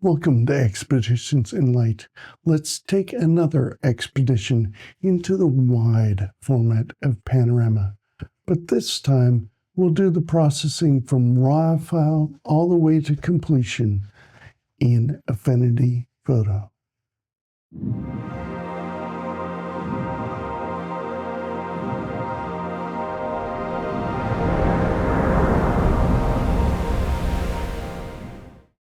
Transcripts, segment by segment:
Welcome to Expeditions in Light. Let's take another expedition into the wide format of Panorama. But this time, we'll do the processing from raw file all the way to completion in Affinity Photo.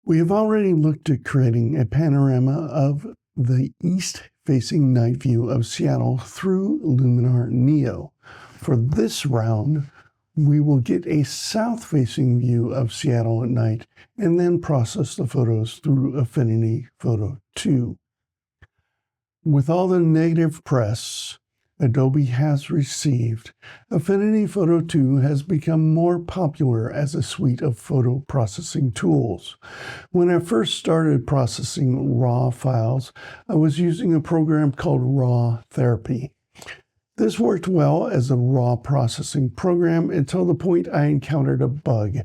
We have already looked at creating a panorama of the east-facing night view of Seattle through Luminar Neo. For this round, we will get a south-facing view of Seattle at night and then process the photos through Affinity Photo 2. With all the negative press Adobe has received, Affinity Photo 2 has become more popular as a suite of photo processing tools. When I first started processing RAW files, I was using a program called RAW Therapy. This worked well as a raw processing program until the point I encountered a bug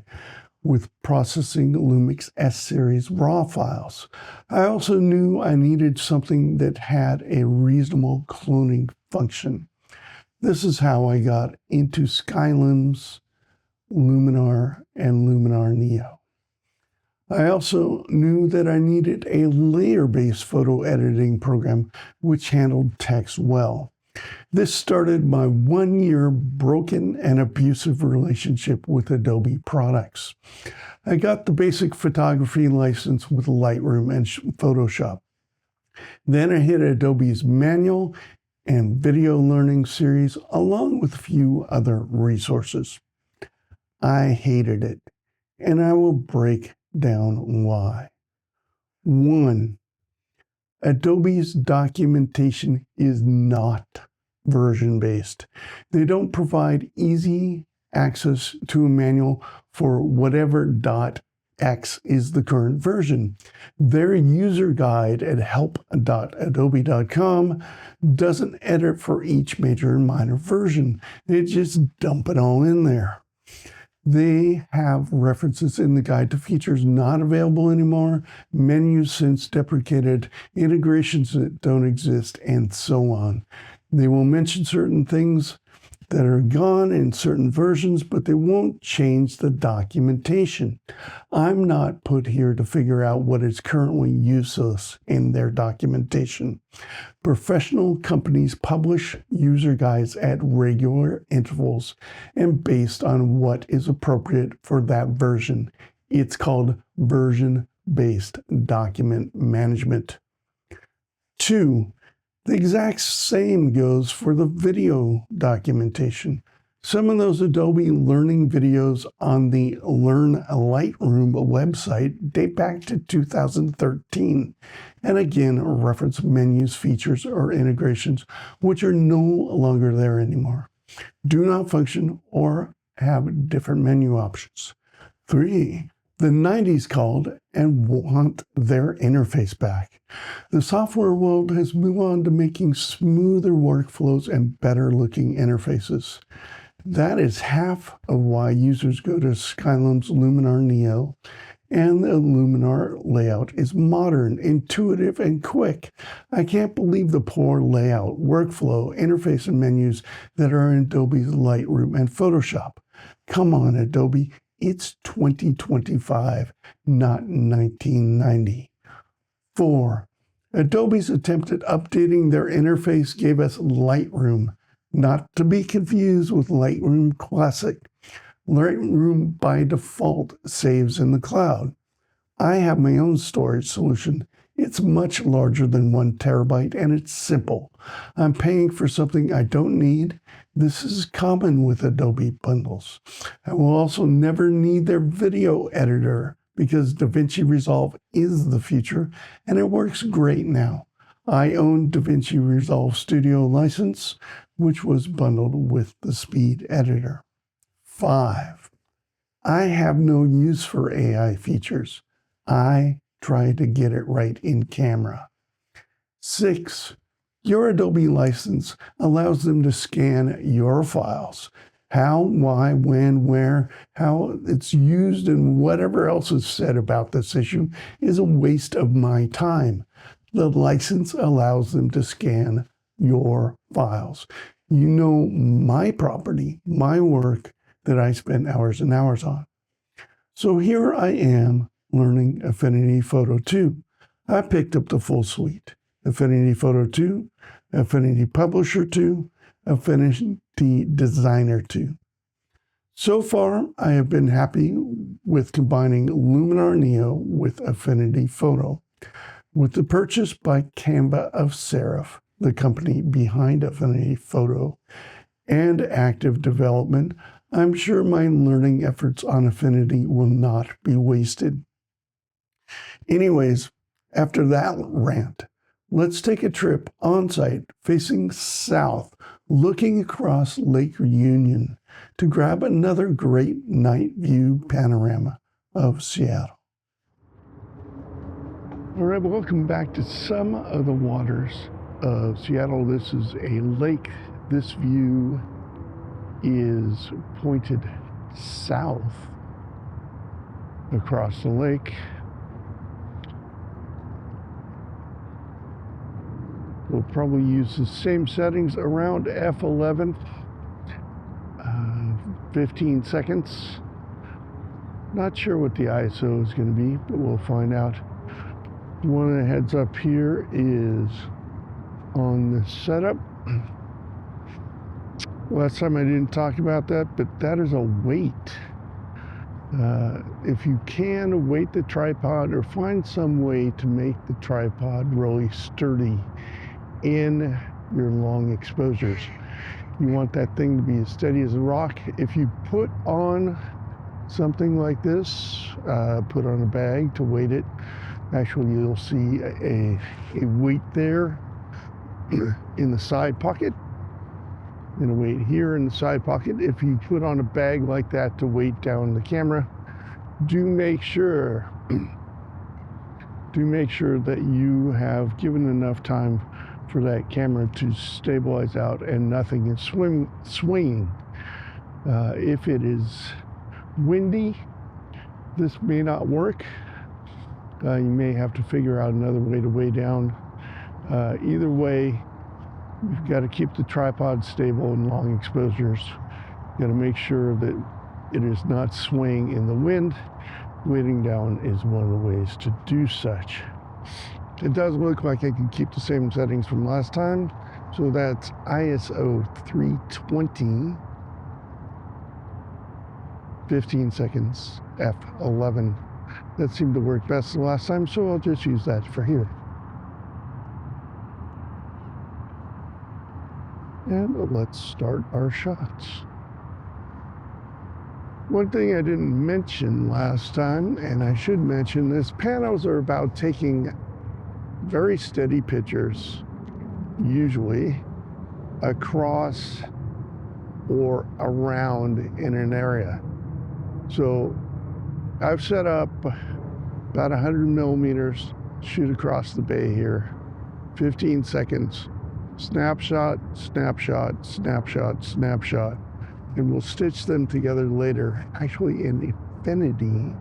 with processing Lumix S-Series RAW files. I also knew I needed something that had a reasonable cloning function. This is how I got into Skylum's Luminar and Luminar Neo. I also knew that I needed a layer-based photo editing program which handled text well. This started my 1-year broken and abusive relationship with Adobe products. I got the basic photography license with Lightroom and Photoshop. Then I hit Adobe's manual and video learning series along with a few other resources. I hated it, and I will break down why. 1. Adobe's documentation is not version-based. They don't provide easy access to a manual for whatever .x is the current version. Their user guide at help.adobe.com doesn't edit for each major and minor version. They just dump it all in there. They have references in the guide to features not available anymore, menus since deprecated, integrations that don't exist, and so on. They will mention certain things that are gone in certain versions, but they won't change the documentation. I'm not put here to figure out what is currently useless in their documentation. Professional companies publish user guides at regular intervals and based on what is appropriate for that version. It's called version-based document management. 2. The exact same goes for the video documentation. Some of those Adobe learning videos on the Learn Lightroom website date back to 2013, and again reference menus, features, or integrations which are no longer there anymore, do not function, or have different menu options. 3. The 90s called and want their interface back. The software world has moved on to making smoother workflows and better looking interfaces. That is half of why users go to Skylum's Luminar Neo, and the Luminar layout is modern, intuitive, and quick. I can't believe the poor layout, workflow, interface, and menus that are in Adobe's Lightroom and Photoshop. Come on, Adobe. It's 2025, not 1990. 4. Adobe's attempt at updating their interface gave us Lightroom, not to be confused with Lightroom Classic. Lightroom by default saves in the cloud. I have my own storage solution. It's much larger than 1 terabyte and it's simple. I'm paying for something I don't need. This is common with Adobe bundles. I will also never need their video editor because DaVinci Resolve is the future and it works great now. I own DaVinci Resolve Studio license, which was bundled with the Speed editor. 5. I have no use for AI features. I try to get it right in camera. 6. Your Adobe license allows them to scan your files. How, why, when, where, how it's used, and whatever else is said about this issue is a waste of my time. The license allows them to scan your files. You know my property, my work that I spend hours and hours on. So here I am learning Affinity Photo 2. I picked up the full suite. Affinity Photo 2, Affinity Publisher 2, Affinity Designer 2. So far, I have been happy with combining Luminar Neo with Affinity Photo. With the purchase by Canva of Serif, the company behind Affinity Photo, and active development, I'm sure my learning efforts on Affinity will not be wasted. Anyways, after that rant, let's take a trip on site facing south, looking across Lake Union to grab another great night view panorama of Seattle. All right, welcome back to some of the waters of Seattle. This is a lake. This view is pointed south across the lake. We'll probably use the same settings around F11, 15 seconds. Not sure what the ISO is going to be, but we'll find out. One of the heads up here is on the setup. Last time I didn't talk about that, but that is a weight. If you can, weight the tripod or find some way to make the tripod really sturdy in your long exposures. You want that thing to be as steady as a rock. If you put on something like this, put on a bag to weight it, actually you'll see a weight there in the side pocket and a weight here in the side pocket. If you put on a bag like that to weight down the camera, do make sure that you have given enough time for that camera to stabilize out and nothing is swinging. If it is windy, this may not work. You may have to figure out another way to weigh down. Either way, you've got to keep the tripod stable in long exposures. You've got to make sure that it is not swaying in the wind. Weighting down is one of the ways to do such. It does look like I can keep the same settings from last time. So that's ISO 320, 15 seconds, F11. That seemed to work best the last time, so I'll just use that for here. And let's start our shots. One thing I didn't mention last time, and I should mention this, panos are about taking very steady pictures, usually across or around in an area. So I've set up about 100 millimeters, shoot across the bay here, 15 seconds, snapshot, snapshot, snapshot, snapshot, and we'll stitch them together later, actually in Affinity,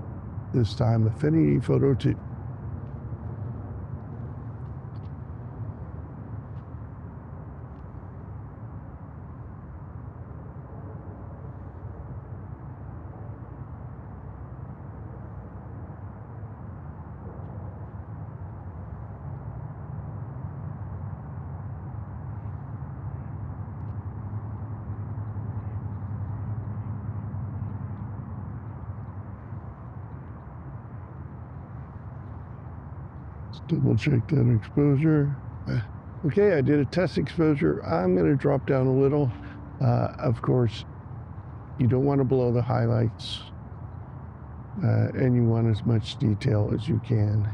this time, Affinity Photo 2. Double check that exposure. Okay, I did a test exposure. I'm going to drop down a little. Of course, you don't want to blow the highlights, and you want as much detail as you can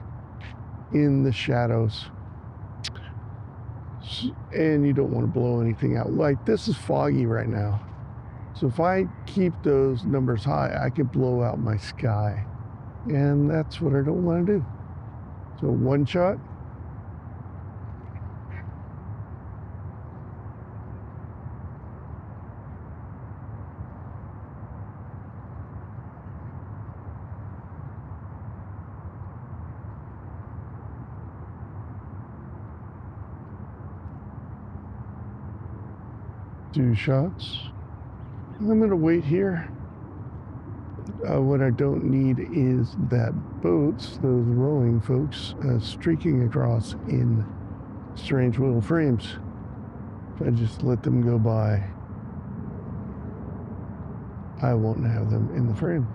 in the shadows. And you don't want to blow anything out. Like this is foggy right now. So if I keep those numbers high, I could blow out my sky. And that's what I don't want to do. So one shot. do shots. I'm going to wait here. What I don't need is that boats, those rowing folks, streaking across in strange little frames. If I just let them go by, I won't have them in the frame.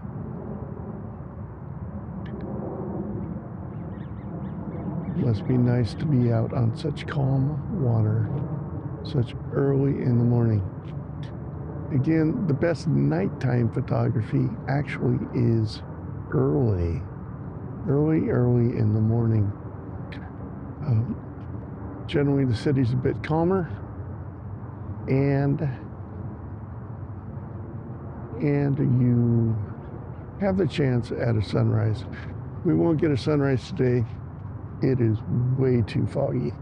Must be nice to be out on such calm water, such early in the morning. Again, the best nighttime photography actually is early in the morning. Generally, the city's a bit calmer, and you have the chance at a sunrise. We won't get a sunrise today. It is way too foggy.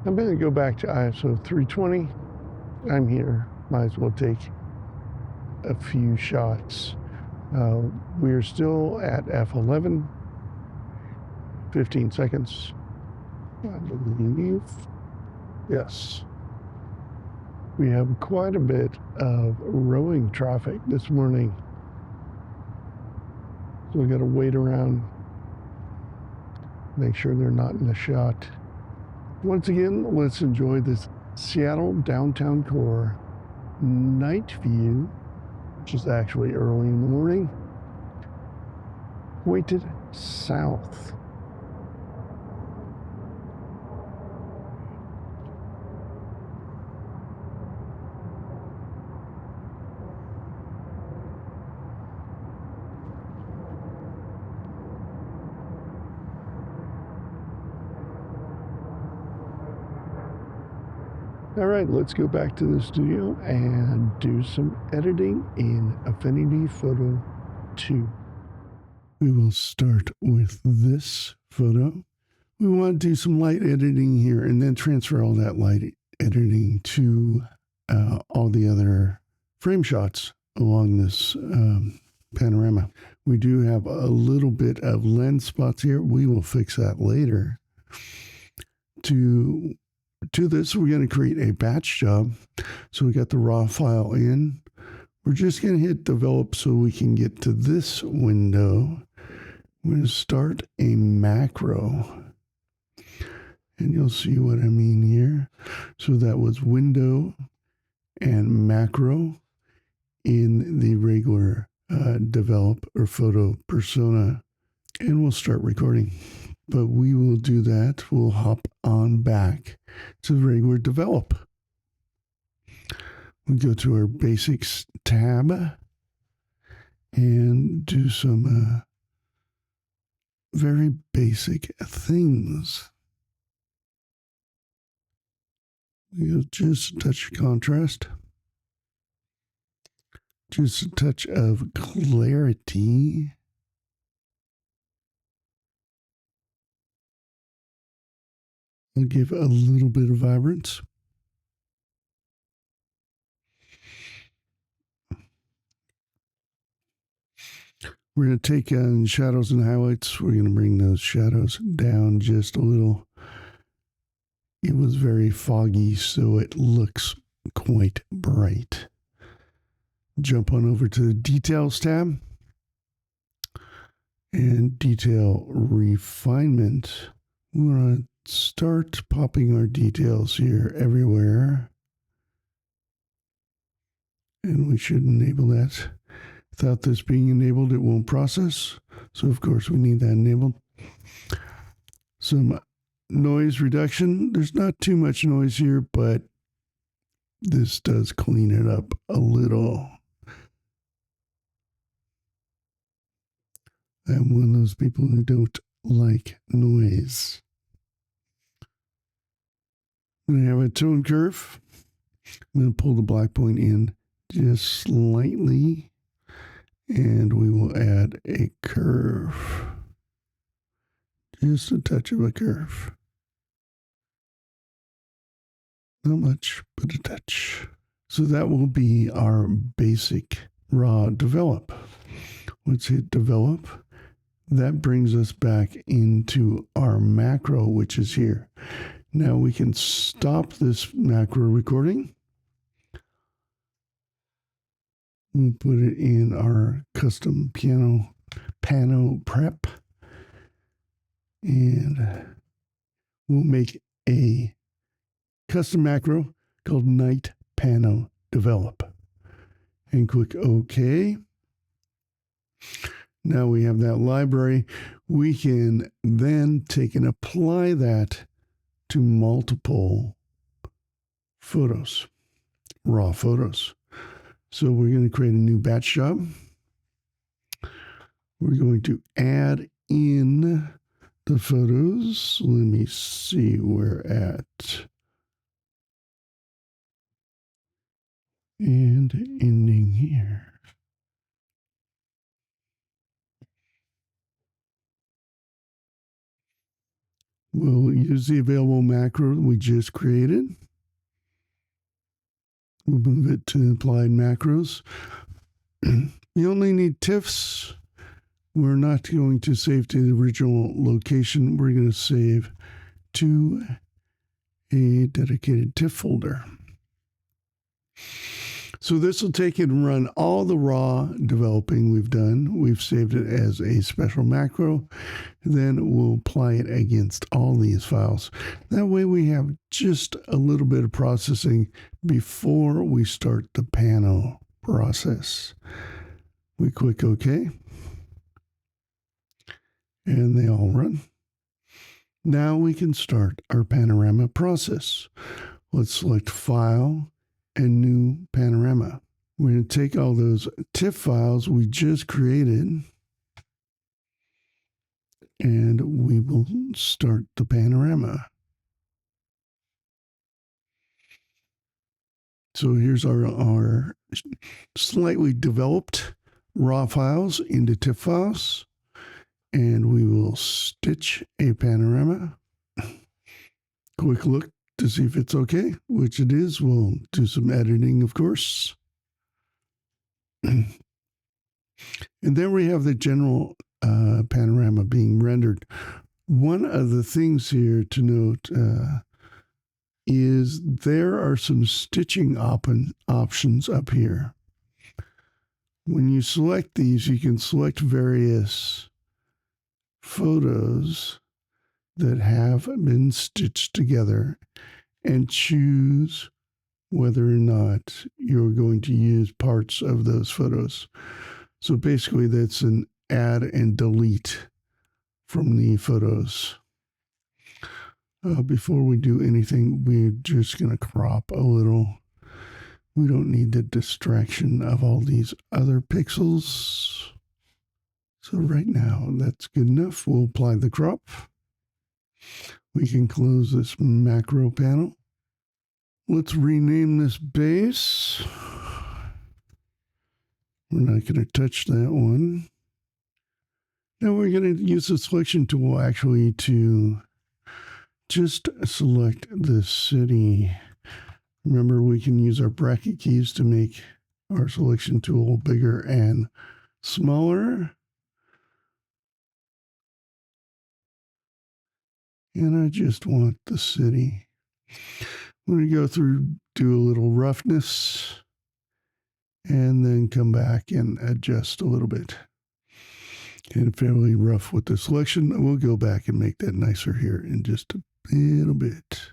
I'm going to go back to ISO 320. I'm here. Might as well take a few shots. We're still at F11. 15 seconds, I believe. Yes. We have quite a bit of rowing traffic this morning. So we got to wait around, make sure they're not in the shot. Once again, let's enjoy this Seattle downtown core night view, which is actually early in the morning, pointed south. All right, let's go back to the studio and do some editing in Affinity Photo 2. We will start with this photo. We want to do some light editing here and then transfer all that light editing to all the other frame shots along this panorama. We do have a little bit of lens spots here. We will fix that later. To this, we're going to create a batch job. So we got the raw file in. We're just going to hit develop so we can get to this window. We're going to start a macro. And you'll see what I mean here. So that was window and macro in the regular develop or photo persona. And we'll start recording. But we will do that. We'll hop on back to the regular develop. We'll go to our basics tab and do some very basic things. We'll just a touch of contrast, just a touch of clarity. I'll give a little bit of vibrance. We're going to take on shadows and highlights. We're going to bring those shadows down just a little. it was very foggy, so it looks quite bright. Jump on over to the Details tab and Detail Refinement. We want to start popping our details here everywhere. And we should enable that. Without this being enabled, it won't process. So, of course, we need that enabled. Some noise reduction. There's not too much noise here, but this does clean it up a little. I'm one of those people who don't like noise. I'm going to have a tone curve. I'm going to pull the black point in just slightly, and we will add a curve. Just a touch of a curve. Not much, but a touch. So that will be our basic raw develop. Let's hit develop. That brings us back into our macro, which is here. Now we can stop this macro recording. We'll put it in our custom pano prep. And we'll make a custom macro called night pano develop. And click OK. Now we have that library. We can then take and apply that to multiple photos, raw photos. So we're going to create a new batch job. We're going to add in the photos. Let me see where at. And ending here. We'll use the available macro we just created. We'll move it to applied macros. You only need TIFFs. We're not going to save to the original location. We're going to save to a dedicated TIFF folder. So this will take it and run all the raw developing we've done. We've saved it as a special macro. Then we'll apply it against all these files. That way we have just a little bit of processing before we start the pano process. We click OK. And they all run. Now we can start our panorama process. Let's select File and New Panorama. We're going to take all those TIFF files we just created and we will start the panorama. So here's our slightly developed raw files into TIFF files, and we will stitch a panorama. Quick look to see if it's okay, which it is. We'll do some editing, of course. And then we have the general panorama being rendered. One of the things here to note is there are some stitching options up here. When you select these, you can select various photos that have been stitched together and choose whether or not you're going to use parts of those photos. So basically that's an add and delete from the photos. Before we do anything, we're just going to crop a little. We don't need the distraction of all these other pixels. So right now, that's good enough. We'll apply the crop. We can close this macro panel. Let's rename this base. We're not going to touch that one. Now we're going to use the selection tool actually to just select the city. Remember, we can use our bracket keys to make our selection tool bigger and smaller. And I just want the city. I'm going to go through, do a little roughness, and then come back and adjust a little bit. And fairly rough with the selection. We'll go back and make that nicer here in just a little bit.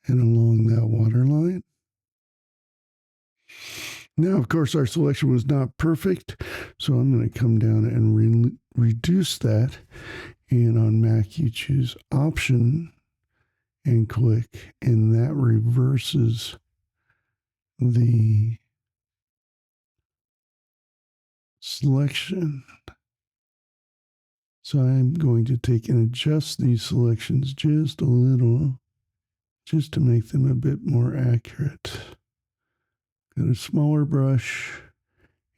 And along that water line. Now, of course, our selection was not perfect, so I'm going to come down and reduce that. And on Mac, you choose Option and click, and that reverses the selection. So I'm going to take and adjust these selections just a little, just to make them a bit more accurate. Got a smaller brush,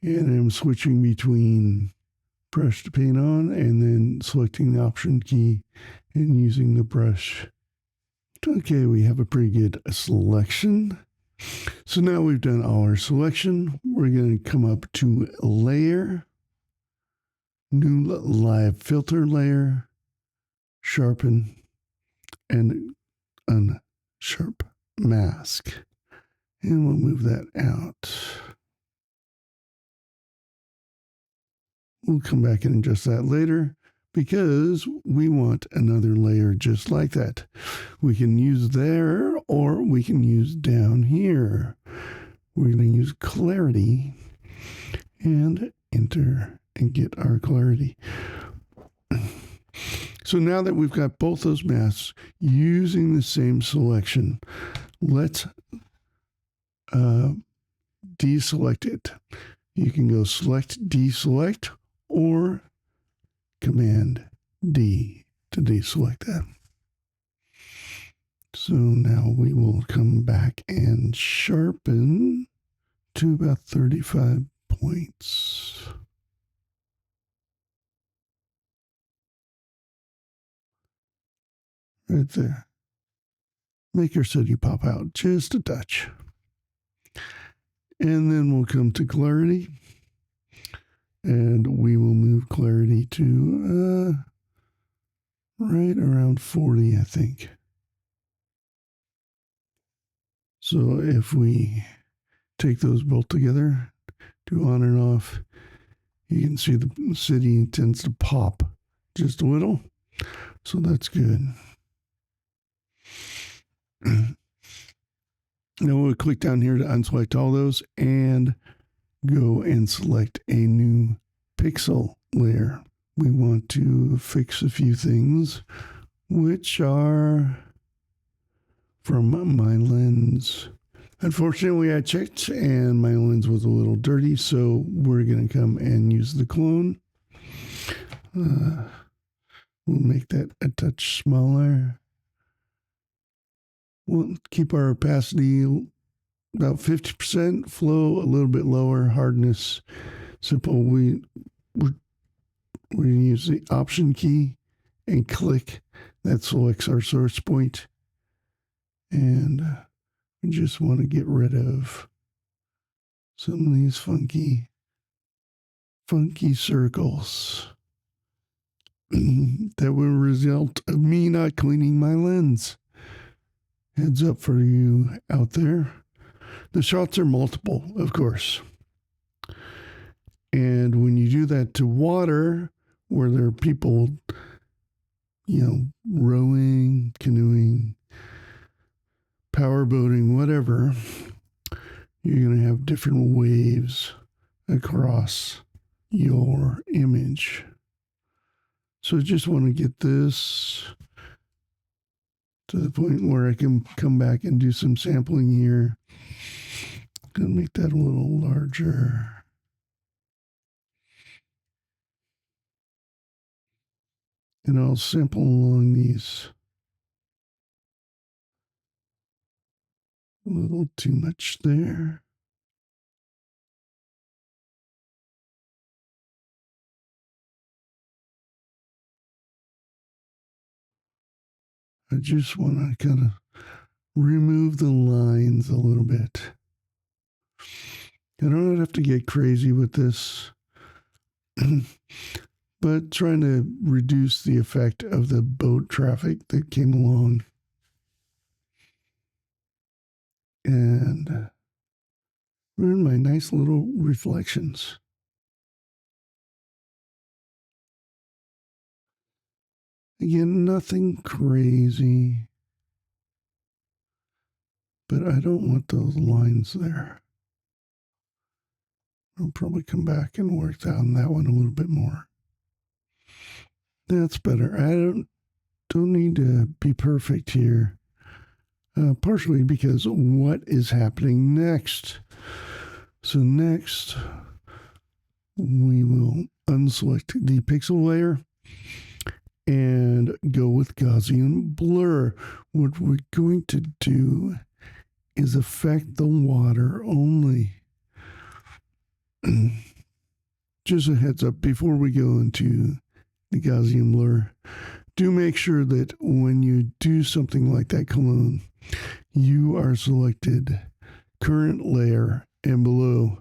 and I'm switching between brush to paint on, and then selecting the Option key and using the brush. Okay, we have a pretty good selection. So now we've done all our selection. We're going to come up to Layer, New Live Filter Layer, Sharpen, and Unsharp Mask. And we'll move that out. We'll come back and adjust that later because we want another layer just like that. We can use there or we can use down here. We're going to use clarity and enter and get our clarity. So now that we've got both those masks using the same selection, let's deselect it. You can go select, deselect, or Command D to deselect that. So now we will come back and sharpen to about 35 points. Right there. Make your city pop out just a touch. And then we'll come to clarity. And we will move clarity to right around 40, I think. So if we take those both together, do on and off, you can see the city tends to pop just a little. So that's good. Now we'll click down here to unselect all those and go and select a new pixel layer. We want to fix a few things, which are from my lens. Unfortunately, I checked and my lens was a little dirty, so we're going to come and use the clone. We'll make that a touch smaller. We'll keep our opacity about 50%, flow a little bit lower, hardness simple. We're going to use the Option key and click. That selects our source point. And we just want to get rid of some of these funky circles that will result of me not cleaning my lens. Heads up for you out there. The shots are multiple, of course. And when you do that to water, where there are people, rowing, canoeing, powerboating, whatever, you're going to have different waves across your image. So I just want to get this to the point where I can come back and do some sampling here. Gonna make that a little larger. And I'll sample along these. A little too much there. I just want to kind of remove the lines a little bit. I don't have to get crazy with this, but trying to reduce the effect of the boat traffic that came along. And ruined my nice little reflections. Again, nothing crazy, but I don't want those lines there. I'll probably come back and work on that one a little bit more. That's better. I don't need to be perfect here. Partially because what is happening next? So next, we will unselect the pixel layer and go with Gaussian blur. What we're going to do is affect the water only. Just a heads up before we go into the Gaussian blur, do make sure that when you do something like that clone, you are selected current layer and below.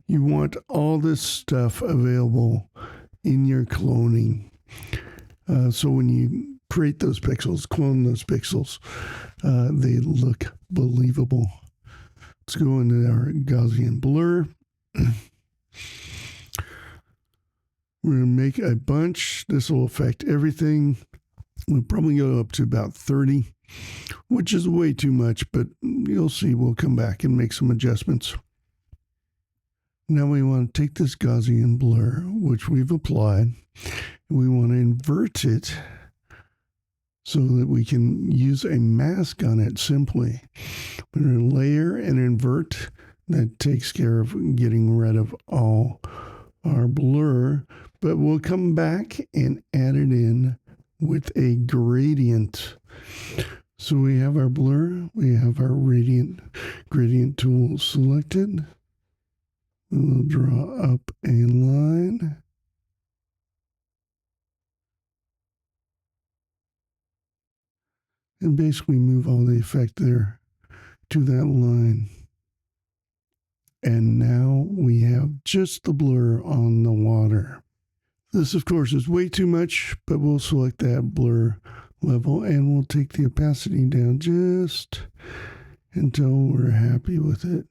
You want all this stuff available in your cloning. So when you create those pixels, clone those pixels, they look believable. Let's go into our Gaussian blur. We're going to make a bunch. This will affect everything. We'll probably go up to about 30, which is way too much, but you'll see we'll come back and make some adjustments. Now we want to take this Gaussian blur, which we've applied, and we want to invert it so that we can use a mask on it simply. We're going to layer and invert. That takes care of getting rid of all our blur, but we'll come back and add it in with a gradient. So we have our blur, we have our gradient tool selected. We'll draw up a line. And basically move all the effect there to that line. And now we have just the blur on the water. This, of course, is way too much, but we'll select that blur level and we'll take the opacity down just until we're happy with it.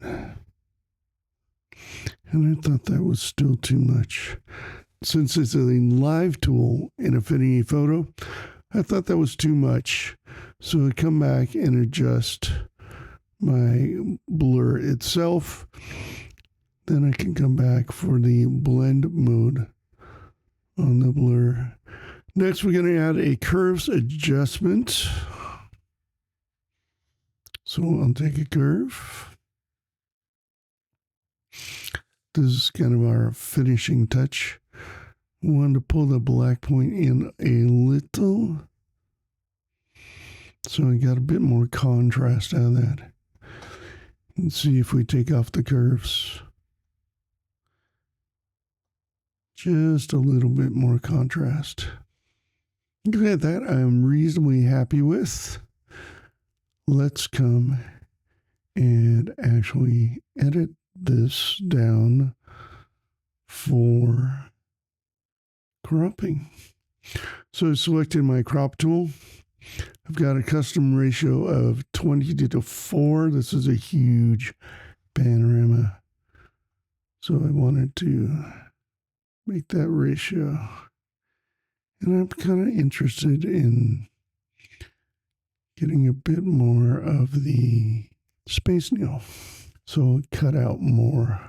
And I thought that was still too much. Since it's a live tool in Affinity Photo, I thought that was too much. So I come back and adjust my blur itself. Then I can come back for the blend mode on the blur. Next, we're going to add a curves adjustment. So I'll take a curve. This is kind of our finishing touch. We want to pull the black point in a little. So I got a bit more contrast out of that. And see if we take off the curves. Just a little bit more contrast. Okay, that I'm reasonably happy with. Let's come and actually edit this down for cropping. So I selected my crop tool. I've got a custom ratio of 20:4. This is a huge panorama. So I wanted to make that ratio. And I'm kind of interested in getting a bit more of the Space Needle. So I'll cut out more.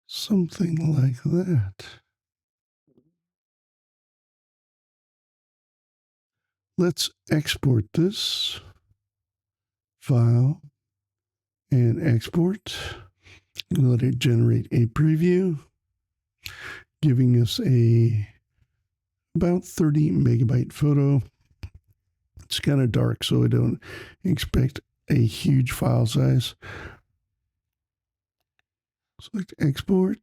Something like that. Let's export this. File and export. Let it generate a preview, giving us a about 30 megabyte photo. It's kind of dark, so I don't expect a huge file size. Select export.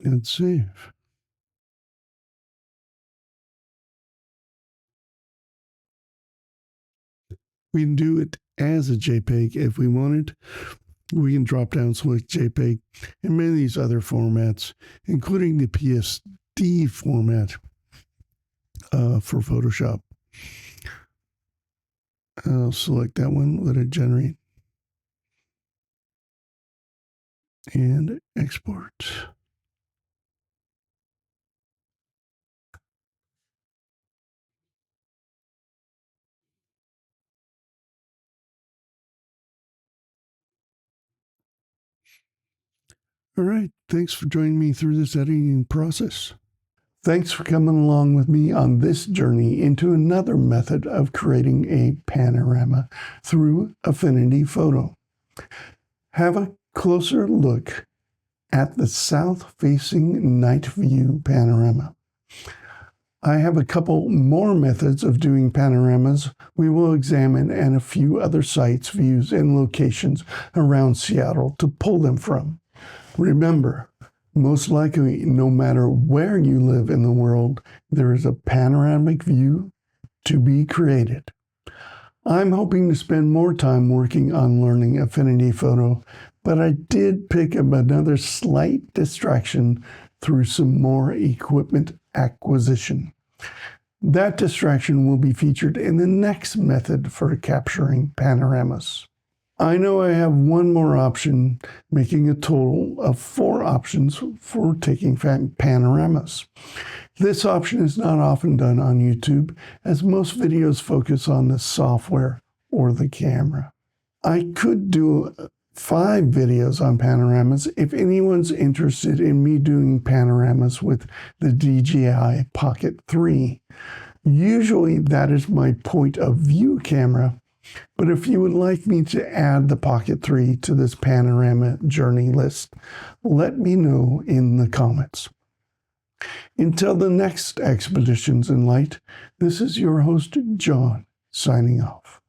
and save. We can do it as a JPEG if we wanted. We can drop down, select JPEG, and many of these other formats, including the PSD format for Photoshop. I'll select that one, let it generate, and export. All right, thanks for joining me through this editing process. Thanks for coming along with me on this journey into another method of creating a panorama through Affinity Photo. Have a closer look at the south-facing night view panorama. I have a couple more methods of doing panoramas we will examine and a few other sites, views, and locations around Seattle to pull them from. Remember, most likely, no matter where you live in the world, there is a panoramic view to be created. I'm hoping to spend more time working on learning Affinity Photo, but I did pick up another slight distraction through some more equipment acquisition. That distraction will be featured in the next method for capturing panoramas. I know I have one more option, making a total of 4 options for taking panoramas. This option is not often done on YouTube, as most videos focus on the software or the camera. I could do 5 videos on panoramas if anyone's interested in me doing panoramas with the DJI Pocket 3. Usually that is my point of view camera, but if you would like me to add the Pocket 3 to this panorama journey list, let me know in the comments. Until the next Expeditions in Light, this is your host, John, signing off.